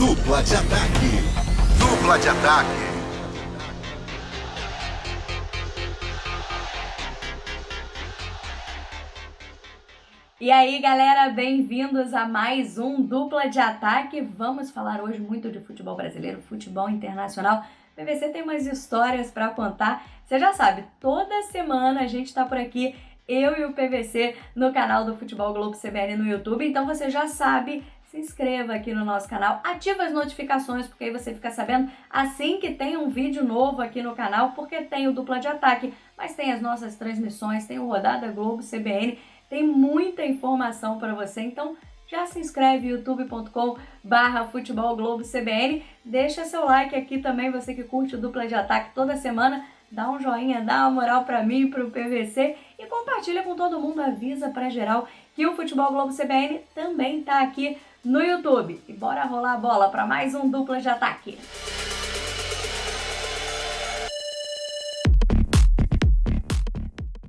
Dupla de ataque. Dupla de ataque. E aí, galera, bem-vindos a mais um Dupla de Ataque. Vamos falar hoje muito de futebol brasileiro, futebol internacional. O PVC tem umas histórias para contar. Você já sabe, toda semana a gente tá por aqui, eu e o PVC, no canal do Futebol Globo CBN no YouTube. Então você já sabe, se inscreva aqui no nosso canal, ativa as notificações, porque aí você fica sabendo assim que tem um vídeo novo aqui no canal, porque tem o Dupla de Ataque, mas tem as nossas transmissões, tem o Rodada Globo CBN, tem muita informação para você, então já se inscreve, youtube.com/Futebol Globo CBN, deixa seu like aqui também, você que curte o Dupla de Ataque toda semana, dá um joinha, dá uma moral para mim e para o PVC e compartilha com todo mundo, avisa para geral que o Futebol Globo CBN também tá aqui no YouTube. E bora rolar a bola para mais um Dupla de Ataque.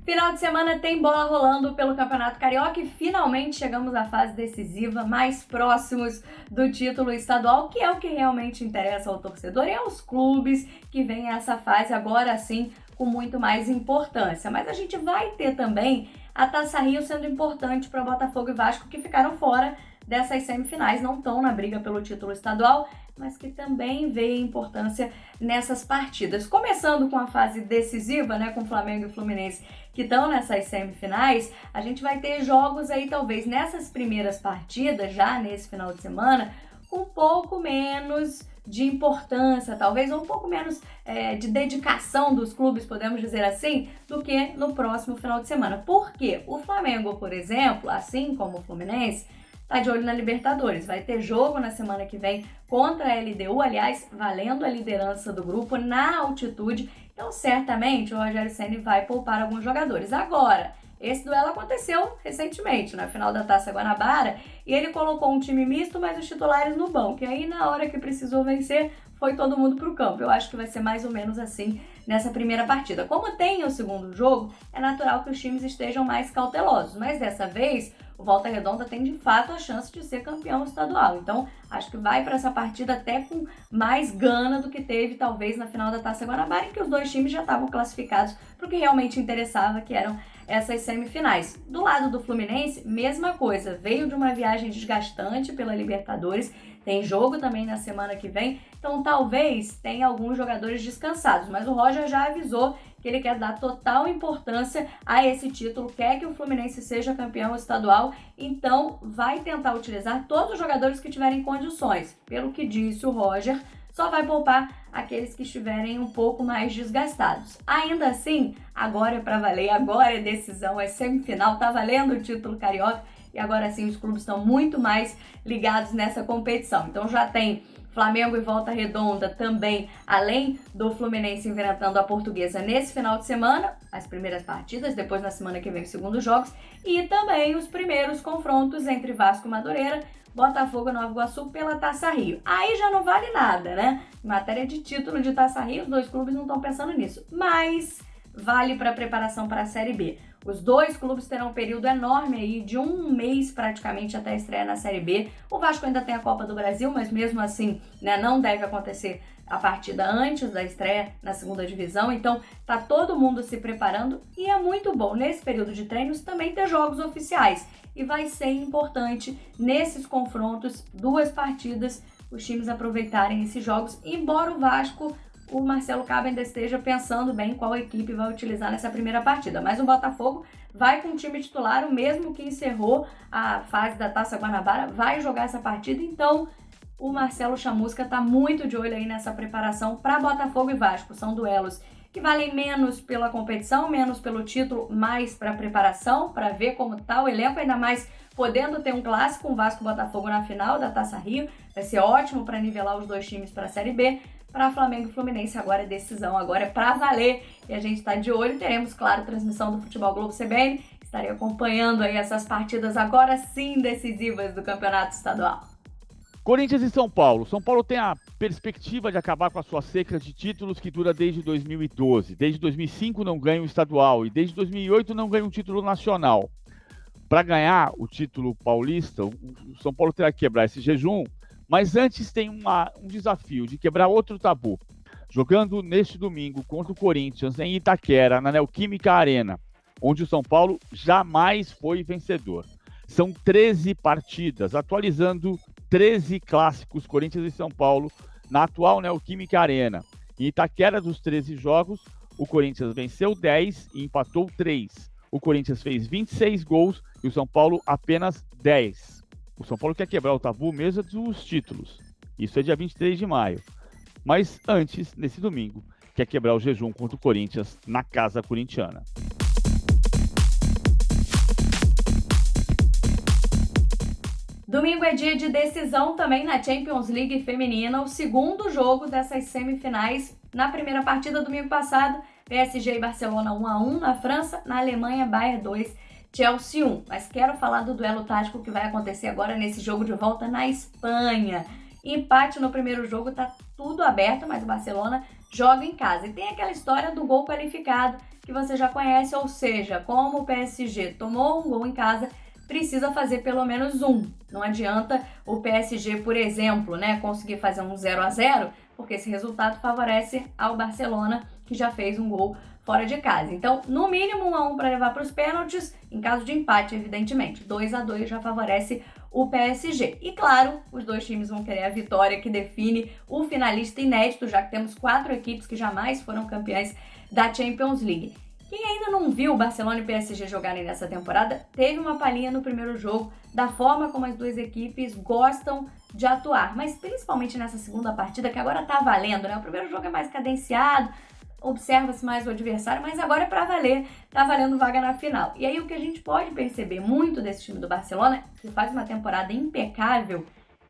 Final de semana tem bola rolando pelo Campeonato Carioca e finalmente chegamos à fase decisiva, mais próximos do título estadual, que é o que realmente interessa ao torcedor e aos clubes que vêm a essa fase agora sim com muito mais importância. Mas a gente vai ter também a Taça Rio sendo importante para Botafogo e Vasco, que ficaram fora dessas semifinais, não estão na briga pelo título estadual, mas que também vê importância nessas partidas. Começando com a fase decisiva, né, com Flamengo e Fluminense que estão nessas semifinais, a gente vai ter jogos aí talvez nessas primeiras partidas, já nesse final de semana, com um pouco menos de importância, talvez um pouco menos de dedicação dos clubes, podemos dizer assim, do que no próximo final de semana. Por quê? O Flamengo, por exemplo, assim como o Fluminense, tá de olho na Libertadores. Vai ter jogo na semana que vem contra a LDU, aliás, valendo a liderança do grupo na altitude. Então, certamente, o Rogério Ceni vai poupar alguns jogadores. Agora, esse duelo aconteceu recentemente, na final da Taça Guanabara, e ele colocou um time misto, mas os titulares no banco. E aí, na hora que precisou vencer, foi todo mundo pro campo. Eu acho que vai ser mais ou menos assim nessa primeira partida. Como tem o segundo jogo, é natural que os times estejam mais cautelosos, mas dessa vez o Volta Redonda tem de fato a chance de ser campeão estadual. Então, acho que vai para essa partida até com mais gana do que teve talvez na final da Taça Guanabara, em que os dois times já estavam classificados para o que realmente interessava, que eram essas semifinais. Do lado do Fluminense, mesma coisa, veio de uma viagem desgastante pela Libertadores, tem jogo também na semana que vem, então talvez tenha alguns jogadores descansados, mas o Roger já avisou que ele quer dar total importância a esse título, quer que o Fluminense seja campeão estadual, então vai tentar utilizar todos os jogadores que tiverem condições. Pelo que disse o Roger, só vai poupar aqueles que estiverem um pouco mais desgastados. Ainda assim, agora é pra valer, agora é decisão, é semifinal, tá valendo o título carioca e agora sim os clubes estão muito mais ligados nessa competição. Então já tem Flamengo e Volta Redonda também, além do Fluminense enfrentando a Portuguesa nesse final de semana, as primeiras partidas, depois na semana que vem os segundos jogos, e também os primeiros confrontos entre Vasco e Madureira, Botafogo e Nova Iguaçu pela Taça Rio. Aí já não vale nada, né? Em matéria de título de Taça Rio, os dois clubes não estão pensando nisso, mas vale para a preparação para a Série B. Os dois clubes terão um período enorme aí, de um mês praticamente até a estreia na Série B. O Vasco ainda tem a Copa do Brasil, mas mesmo assim, né, não deve acontecer a partida antes da estreia na segunda divisão. Então, tá todo mundo se preparando e é muito bom nesse período de treinos também ter jogos oficiais. E vai ser importante nesses confrontos, duas partidas, os times aproveitarem esses jogos, embora o Vasco, o Marcelo Cabo ainda esteja pensando bem qual equipe vai utilizar nessa primeira partida. Mas o Botafogo vai com o time titular, o mesmo que encerrou a fase da Taça Guanabara, vai jogar essa partida. Então, o Marcelo Chamusca está muito de olho aí nessa preparação para Botafogo e Vasco. São duelos que valem menos pela competição, menos pelo título, mais para preparação, para ver como tá o elenco, ainda mais podendo ter um clássico, um Vasco e Botafogo na final da Taça Rio. Vai ser ótimo para nivelar os dois times para a Série B. Para Flamengo e Fluminense agora é decisão, agora é para valer e a gente está de olho. Teremos, claro, transmissão do Futebol Globo CBN, estarei acompanhando aí essas partidas agora sim decisivas do Campeonato Estadual. Corinthians e São Paulo. São Paulo tem a perspectiva de acabar com a sua seca de títulos que dura desde 2012. Desde 2005 não ganha um estadual e desde 2008 não ganha um título nacional. Para ganhar o título paulista, o São Paulo terá que quebrar esse jejum, Mas antes tem um desafio de quebrar outro tabu. Jogando neste domingo contra o Corinthians em Itaquera, na Neoquímica Arena, onde o São Paulo jamais foi vencedor. São 13 partidas, atualizando 13 clássicos Corinthians e São Paulo na atual Neoquímica Arena. Em Itaquera, dos 13 jogos, o Corinthians venceu 10 e empatou 3. O Corinthians fez 26 gols e o São Paulo apenas 10. O São Paulo quer quebrar o tabu mesmo dos títulos. Isso é dia 23 de maio. Mas antes, nesse domingo, quer quebrar o jejum contra o Corinthians na casa corintiana. Domingo é dia de decisão também na Champions League feminina, o segundo jogo dessas semifinais. Na primeira partida, domingo passado, PSG e Barcelona 1-1 na França, na Alemanha, Bayern 2, Chelsea 1. Mas quero falar do duelo tático que vai acontecer agora nesse jogo de volta na Espanha. Empate no primeiro jogo, tá tudo aberto, mas o Barcelona joga em casa. E tem aquela história do gol qualificado que você já conhece, ou seja, como o PSG tomou um gol em casa, precisa fazer pelo menos um. Não adianta o PSG, por exemplo, conseguir fazer um 0-0, porque esse resultado favorece ao Barcelona, que já fez um gol fora de casa. Então, no mínimo 1-1 para levar para os pênaltis, em caso de empate, evidentemente. 2-2 já favorece o PSG. E claro, os dois times vão querer a vitória que define o finalista inédito, já que temos 4 equipes que jamais foram campeãs da Champions League. Quem ainda não viu o Barcelona e o PSG jogarem nessa temporada, teve uma palhinha no primeiro jogo da forma como as duas equipes gostam de atuar, mas principalmente nessa segunda partida, que agora tá valendo, O primeiro jogo é mais cadenciado, observa-se mais o adversário, mas agora é pra valer, tá valendo vaga na final. E aí o que a gente pode perceber muito desse time do Barcelona, que faz uma temporada impecável,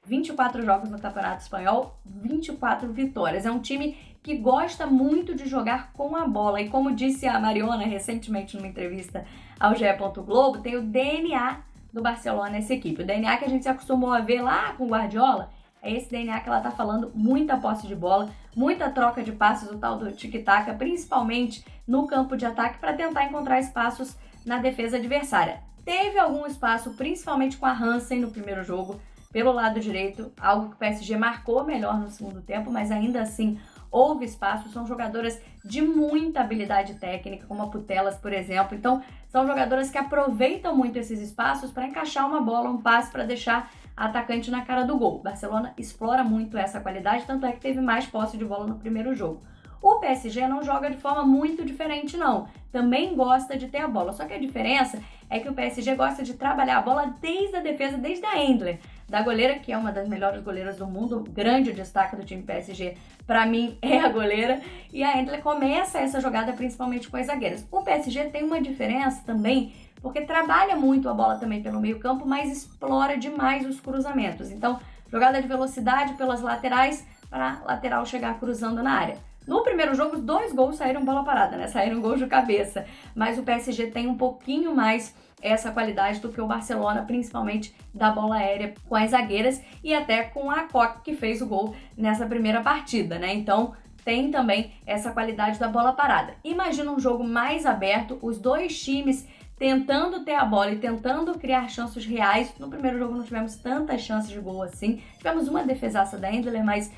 24 jogos no Campeonato Espanhol, 24 vitórias. É um time que gosta muito de jogar com a bola. E como disse a Mariona recentemente numa entrevista ao GE. Globo, tem o DNA do Barcelona essa equipe. O DNA que a gente se acostumou a ver lá com o Guardiola, é esse DNA que ela tá falando, muita posse de bola, muita troca de passes, o tal do tic-tac, principalmente no campo de ataque, para tentar encontrar espaços na defesa adversária. Teve algum espaço, principalmente com a Hansen no primeiro jogo, pelo lado direito, algo que o PSG marcou melhor no segundo tempo, mas ainda assim houve espaço. São jogadoras de muita habilidade técnica, como a Putellas, por exemplo. Então, são jogadoras que aproveitam muito esses espaços para encaixar uma bola, um passe para deixar a atacante na cara do gol. O Barcelona explora muito essa qualidade, tanto é que teve mais posse de bola no primeiro jogo. O PSG não joga de forma muito diferente, não. Também gosta de ter a bola, só que a diferença é que o PSG gosta de trabalhar a bola desde a defesa, desde a Endler, da goleira, que é uma das melhores goleiras do mundo, grande destaque do time PSG, pra mim é a goleira, e a Endler começa essa jogada principalmente com as zagueiras. O PSG tem uma diferença também, porque trabalha muito a bola também pelo meio campo, mas explora demais os cruzamentos. Então, jogada de velocidade pelas laterais, para lateral chegar cruzando na área. No primeiro jogo, 2 gols saíram bola parada, Saíram gols de cabeça. Mas o PSG tem um pouquinho mais essa qualidade do que o Barcelona, principalmente da bola aérea com as zagueiras e até com a Koch, que fez o gol nessa primeira partida, Então, tem também essa qualidade da bola parada. Imagina um jogo mais aberto, os dois times tentando ter a bola e tentando criar chances reais. No primeiro jogo não tivemos tantas chances de gol assim. Tivemos uma defesaça da Endler, mas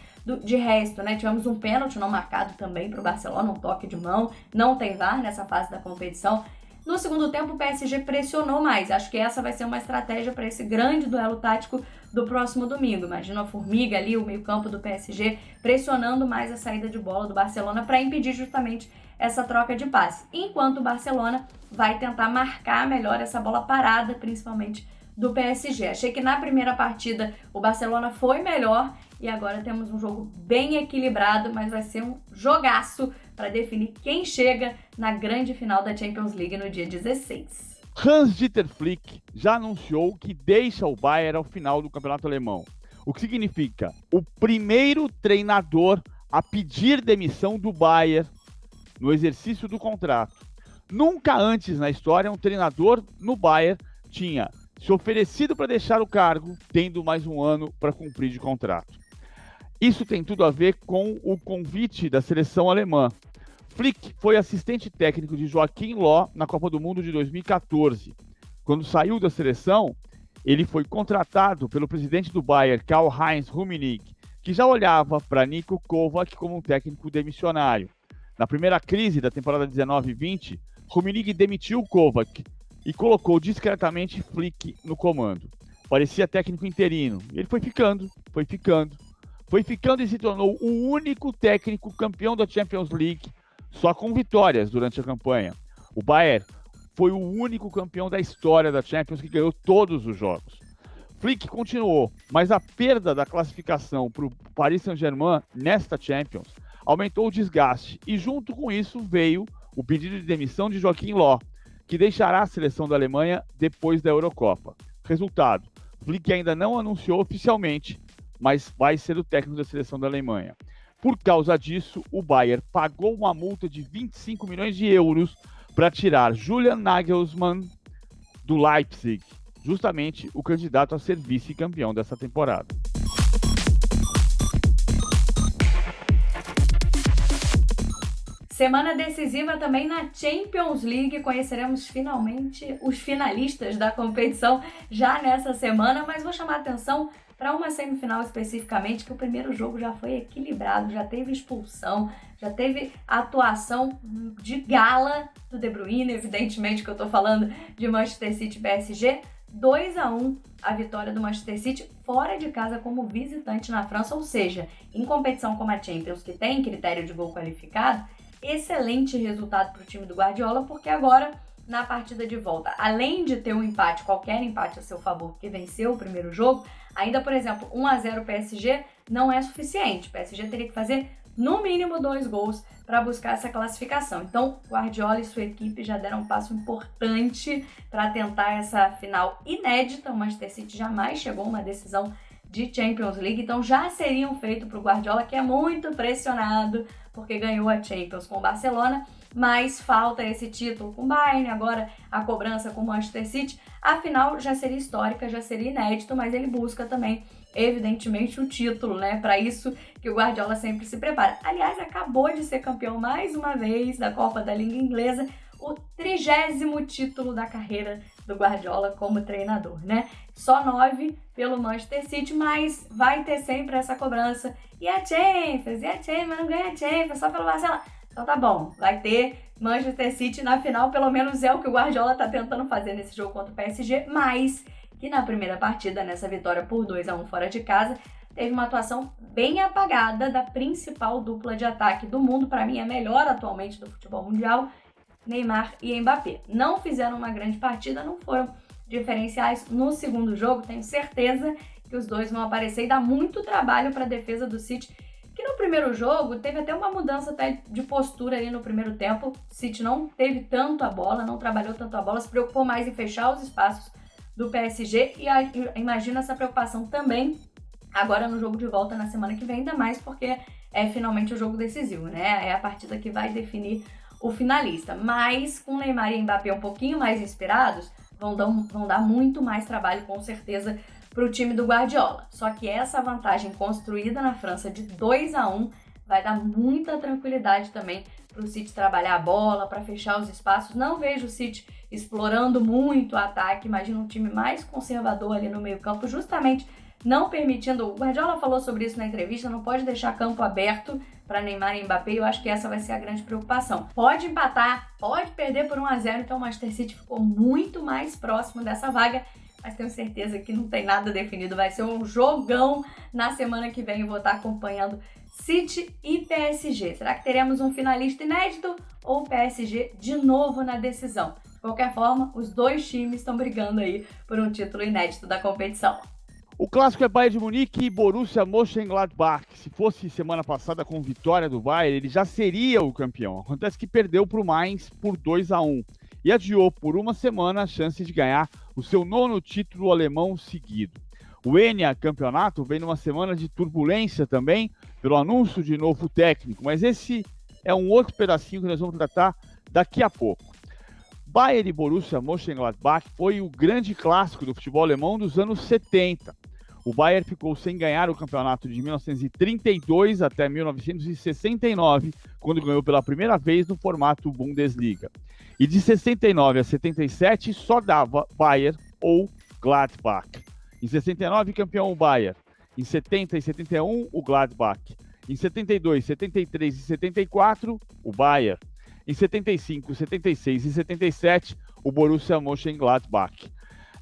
de resto, tivemos um pênalti não marcado também para o Barcelona, um toque de mão. Não tem VAR nessa fase da competição. No segundo tempo, o PSG pressionou mais. Acho que essa vai ser uma estratégia para esse grande duelo tático do próximo domingo. Imagina a formiga ali, o meio-campo do PSG, pressionando mais a saída de bola do Barcelona para impedir justamente essa troca de passe. Enquanto o Barcelona vai tentar marcar melhor essa bola parada, principalmente do PSG. Achei que na primeira partida o Barcelona foi melhor e agora temos um jogo bem equilibrado, mas vai ser um jogaço para definir quem chega na grande final da Champions League no dia 16. Hans-Dieter Flick já anunciou que deixa o Bayern ao final do campeonato alemão, o que significa o primeiro treinador a pedir demissão do Bayern no exercício do contrato. Nunca antes na história um treinador no Bayern tinha se oferecido para deixar o cargo, tendo mais um ano para cumprir de contrato. Isso tem tudo a ver com o convite da seleção alemã. Flick foi assistente técnico de Joachim Löw na Copa do Mundo de 2014. Quando saiu da seleção, ele foi contratado pelo presidente do Bayern, Karl-Heinz Rummenigge, que já olhava para Niko Kovac como um técnico demissionário. Na primeira crise da temporada 19-20, Rummenigge demitiu Kovac e colocou discretamente Flick no comando. Parecia técnico interino. Ele foi ficando e se tornou o único técnico campeão da Champions League, só com vitórias durante a campanha. O Bayern foi o único campeão da história da Champions que ganhou todos os jogos. Flick continuou, mas a perda da classificação para o Paris Saint-Germain nesta Champions aumentou o desgaste e junto com isso veio o pedido de demissão de Joachim Löw, que deixará a seleção da Alemanha depois da Eurocopa. Resultado, Flick ainda não anunciou oficialmente, mas vai ser o técnico da seleção da Alemanha. Por causa disso, o Bayern pagou uma multa de 25 milhões de euros para tirar Julian Nagelsmann do Leipzig, justamente o candidato a ser vice-campeão dessa temporada. Semana decisiva também na Champions League, conheceremos finalmente os finalistas da competição já nessa semana, mas vou chamar a atenção para uma semifinal especificamente, que o primeiro jogo já foi equilibrado, já teve expulsão, já teve atuação de gala do De Bruyne, evidentemente que eu estou falando de Manchester City e PSG, 2-1 a vitória do Manchester City fora de casa como visitante na França, ou seja, em competição como a Champions, que tem critério de gol qualificado, excelente resultado para o time do Guardiola, porque agora, na partida de volta, além de ter um empate, qualquer empate a seu favor, que venceu o primeiro jogo, ainda, por exemplo, 1-0 PSG não é suficiente. O PSG teria que fazer, no mínimo, 2 gols para buscar essa classificação. Então, Guardiola e sua equipe já deram um passo importante para tentar essa final inédita. O Manchester City jamais chegou a uma decisão de Champions League, então já seria um feito para o Guardiola, que é muito pressionado, porque ganhou a Champions com o Barcelona, mas falta esse título com o Bayern, agora a cobrança com o Manchester City. A final já seria histórica, já seria inédito, mas ele busca também, evidentemente, o título, né? Para isso que o Guardiola sempre se prepara. Aliás, acabou de ser campeão mais uma vez da Copa da Liga Inglesa, o 30º título da carreira do Guardiola como treinador, né? Só 9 pelo Manchester City, mas vai ter sempre essa cobrança. E a Champions, mas não ganha a Champions, só pelo Barcelona. Então tá bom, vai ter Manchester City na final, pelo menos é o que o Guardiola tá tentando fazer nesse jogo contra o PSG, mas que na primeira partida, nessa vitória por 2-1 fora de casa, teve uma atuação bem apagada da principal dupla de ataque do mundo, para mim a melhor atualmente do futebol mundial, Neymar e Mbappé. Não fizeram uma grande partida, não foram diferenciais no segundo jogo, tenho certeza que os dois vão aparecer e dá muito trabalho para a defesa do City, que no primeiro jogo teve até uma mudança até de postura ali no primeiro tempo. O City não teve tanto a bola, não trabalhou tanto a bola, se preocupou mais em fechar os espaços do PSG e imagino essa preocupação também agora no jogo de volta na semana que vem, ainda mais porque é finalmente o jogo decisivo, né? É a partida que vai definir o finalista. Mas com Neymar e Mbappé um pouquinho mais inspirados, vão dar muito mais trabalho com certeza para o time do Guardiola. Só que essa vantagem construída na França de 2-1 vai dar muita tranquilidade também para o City trabalhar a bola, para fechar os espaços. Não vejo o City explorando muito o ataque, imagino um time mais conservador ali no meio campo, justamente não permitindo, o Guardiola falou sobre isso na entrevista, não pode deixar campo aberto para Neymar e Mbappé, eu acho que essa vai ser a grande preocupação. Pode empatar, pode perder por 1-0, então o Manchester City ficou muito mais próximo dessa vaga, mas tenho certeza que não tem nada definido, vai ser um jogão na semana que vem, eu vou estar acompanhando City e PSG. Será que teremos um finalista inédito ou o PSG de novo na decisão? De qualquer forma, os dois times estão brigando aí por um título inédito da competição. O clássico é Bayern de Munique e Borussia Mönchengladbach. Se fosse semana passada com vitória do Bayern, ele já seria o campeão. Acontece que perdeu para o Mainz por 2-1 e adiou por uma semana a chance de ganhar o seu 9º título alemão seguido. O Enia campeonato vem numa semana de turbulência também, pelo anúncio de novo técnico, mas esse é um outro pedacinho que nós vamos tratar daqui a pouco. Bayern e Borussia Mönchengladbach foi o grande clássico do futebol alemão dos anos 70. O Bayern ficou sem ganhar o campeonato de 1932 até 1969, quando ganhou pela primeira vez no formato Bundesliga. E de 69 a 77 só dava Bayern ou Gladbach. Em 69, campeão o Bayern. Em 70 e 71, o Gladbach. Em 72, 73 e 74, o Bayern. Em 75, 76 e 77, o Borussia Mönchengladbach.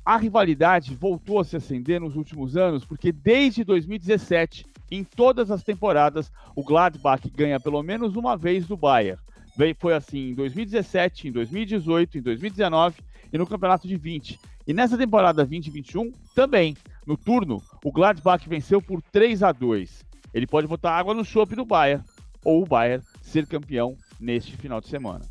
A rivalidade voltou a se acender nos últimos anos porque desde 2017, em todas as temporadas, o Gladbach ganha pelo menos uma vez do Bayern. Foi assim em 2017, em 2018, em 2019 e no campeonato de 20. E nessa temporada 2021 também. No turno, o Gladbach venceu por 3-2. Ele pode botar água no chope do Bayern ou o Bayern ser campeão neste final de semana.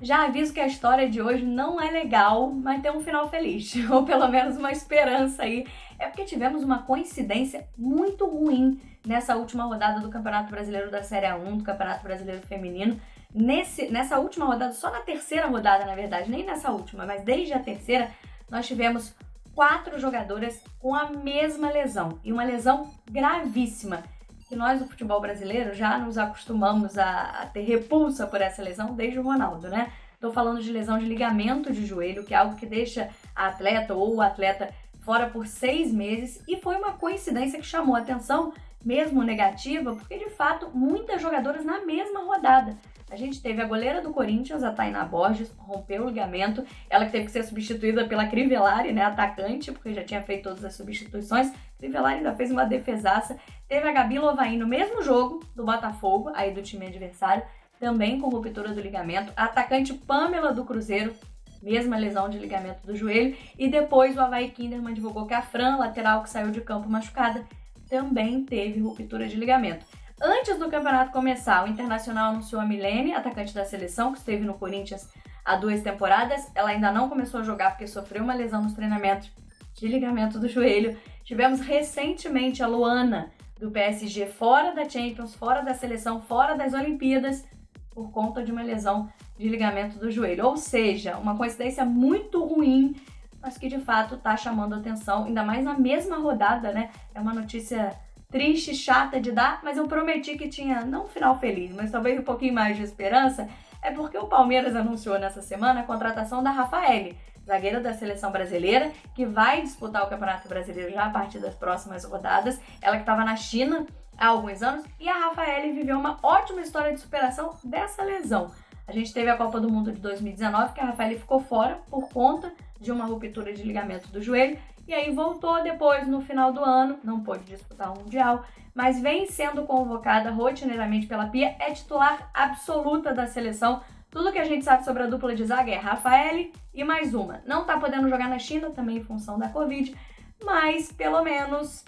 Já aviso que a história de hoje não é legal, mas tem um final feliz, ou pelo menos uma esperança aí. É porque tivemos uma coincidência muito ruim nessa última rodada do Campeonato Brasileiro da Série A1, do Campeonato Brasileiro Feminino. Nessa última rodada, só na terceira rodada, na verdade, nem nessa última, mas desde a terceira, nós tivemos 4 jogadoras com a mesma lesão, e uma lesão gravíssima, que nós do futebol brasileiro já nos acostumamos a ter repulsa por essa lesão desde o Ronaldo, né? Tô falando de lesão de ligamento de joelho, que é algo que deixa a atleta ou o atleta fora por 6 meses, e foi uma coincidência que chamou a atenção, mesmo negativa, porque de fato muitas jogadoras na mesma rodada. A gente teve a goleira do Corinthians, a Tainá Borges, rompeu o ligamento, ela que teve que ser substituída pela Crivellari, né, atacante, porque já tinha feito todas as substituições. Crivellari ainda fez uma defesaça. Teve a Gabi Lovain no mesmo jogo do Botafogo, aí do time adversário, também com ruptura do ligamento. A atacante Pamela do Cruzeiro, mesma lesão de ligamento do joelho. E depois o Avaí Kinderman divulgou que a Fran, lateral que saiu de campo machucada, também teve ruptura de ligamento. Antes do campeonato começar, o Internacional anunciou a Milene, atacante da seleção, que esteve no Corinthians há 2 temporadas. Ela ainda não começou a jogar porque sofreu uma lesão nos treinamentos de ligamento do joelho. Tivemos recentemente a Luana, do PSG, fora da Champions, fora da seleção, fora das Olimpíadas, por conta de uma lesão de ligamento do joelho. Ou seja, uma coincidência muito ruim, mas que de fato está chamando atenção, ainda mais na mesma rodada, né? É uma notícia triste, chata de dar, mas eu prometi que tinha, não um final feliz, mas talvez um pouquinho mais de esperança, é porque o Palmeiras anunciou nessa semana a contratação da Rafaele, zagueira da seleção brasileira, que vai disputar o Campeonato Brasileiro já a partir das próximas rodadas. Ela que estava na China há alguns anos, e a Rafaele viveu uma ótima história de superação dessa lesão. A gente teve a Copa do Mundo de 2019, que a Rafaele ficou fora por conta de uma ruptura de ligamento do joelho, e aí voltou depois no final do ano, não pôde disputar o Mundial, mas vem sendo convocada rotineiramente pela Pia, é titular absoluta da seleção. Tudo que a gente sabe sobre a dupla de zaga é Rafaele e mais uma. Não tá podendo jogar na China, também em função da Covid, mas pelo menos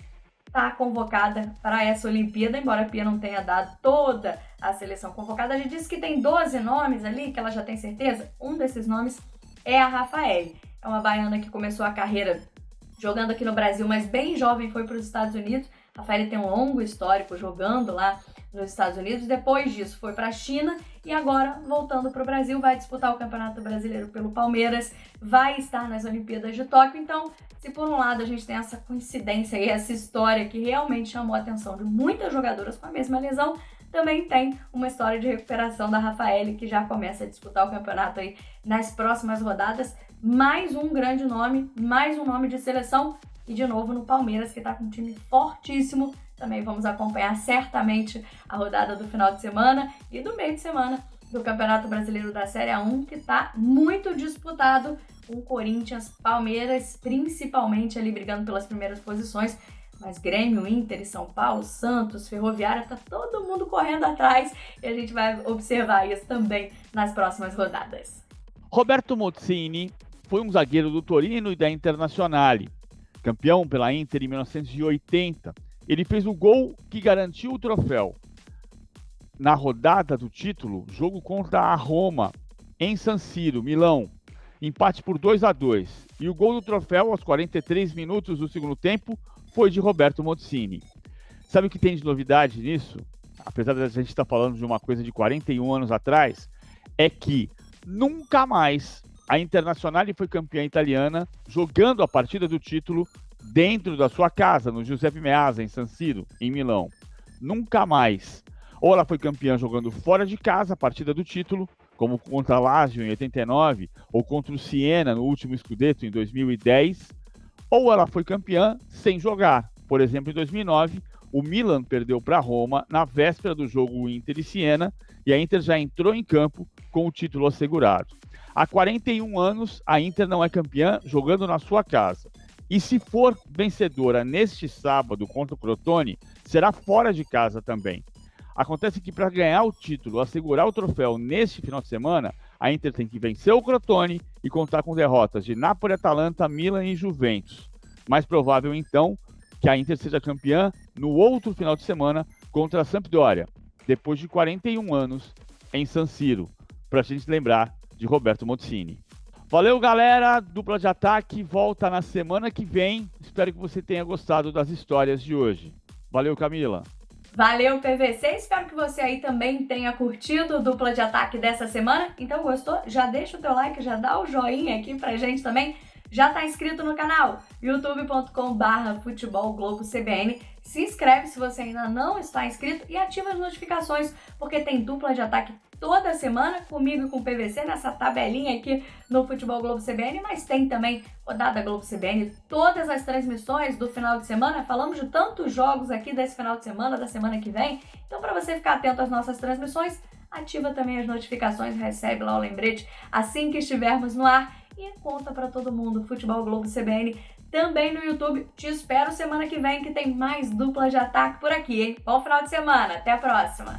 tá convocada para essa Olimpíada, embora a Pia não tenha dado toda a seleção convocada. A gente disse que tem 12 nomes ali, que ela já tem certeza. Um desses nomes é a Rafaele. É uma baiana que começou a carreira jogando aqui no Brasil, mas bem jovem foi para os Estados Unidos. A Rafaele tem um longo histórico jogando lá nos Estados Unidos. Depois disso foi para a China e agora, voltando para o Brasil, vai disputar o Campeonato Brasileiro pelo Palmeiras, vai estar nas Olimpíadas de Tóquio. Então, se por um lado a gente tem essa coincidência e essa história que realmente chamou a atenção de muitas jogadoras com a mesma lesão, também tem uma história de recuperação da Rafaele, que já começa a disputar o campeonato aí nas próximas rodadas. Mais um grande nome, mais um nome de seleção, e de novo no Palmeiras, que está com um time fortíssimo. Também vamos acompanhar certamente a rodada do final de semana e do meio de semana do Campeonato Brasileiro da Série A1, que está muito disputado, com Corinthians, Palmeiras, principalmente ali brigando pelas primeiras posições, mas Grêmio, Inter e São Paulo, Santos, Ferroviária, tá todo mundo correndo atrás, e a gente vai observar isso também nas próximas rodadas. Roberto Mozzini foi um zagueiro do Torino e da Internazionale, campeão pela Inter em 1980. Ele fez o gol que garantiu o troféu na rodada do título, jogo contra a Roma, em San Siro, Milão. Empate por 2-2. E o gol do troféu, aos 43 minutos do segundo tempo, foi de Roberto Mozzini. Sabe o que tem de novidade nisso? Apesar de a gente estar falando de uma coisa de 41 anos atrás, é que nunca mais a Internazionale foi campeã italiana jogando a partida do título dentro da sua casa, no Giuseppe Meazza, em San Siro, em Milão. Nunca mais. Ou ela foi campeã jogando fora de casa a partida do título, como contra a Lazio em 89 ou contra o Siena no último Scudetto em 2010, ou ela foi campeã sem jogar. Por exemplo, em 2009, o Milan perdeu para a Roma na véspera do jogo Inter e Siena e a Inter já entrou em campo com o título assegurado. Há 41 anos, a Inter não é campeã jogando na sua casa. E se for vencedora neste sábado contra o Crotone, será fora de casa também. Acontece que para ganhar o título, assegurar o troféu neste final de semana, a Inter tem que vencer o Crotone e contar com derrotas de Napoli, Atalanta, Milan e Juventus. Mais provável, então, que a Inter seja campeã no outro final de semana contra a Sampdoria, depois de 41 anos em San Siro, para a gente lembrar de Roberto Mozzini. Valeu, galera! Dupla de Ataque volta na semana que vem. Espero que você tenha gostado das histórias de hoje. Valeu, Camila! Valeu, PVC! Espero que você aí também tenha curtido o Dupla de Ataque dessa semana. Então, gostou? Já deixa o teu like, já dá o joinha aqui pra gente também. Já tá inscrito no canal? youtube.com/futebolglobocbn. Se inscreve se você ainda não está inscrito e ativa as notificações, porque tem Dupla de Ataque toda semana, comigo e com o PVC, nessa tabelinha aqui no Futebol Globo CBN, mas tem também Rodada Globo CBN, todas as transmissões do final de semana, falamos de tantos jogos aqui desse final de semana, da semana que vem, então para você ficar atento às nossas transmissões, ativa também as notificações, recebe lá o lembrete assim que estivermos no ar e conta para todo mundo, Futebol Globo CBN, também no YouTube. Te espero semana que vem que tem mais Dupla de Ataque por aqui, hein? Bom final de semana, até a próxima!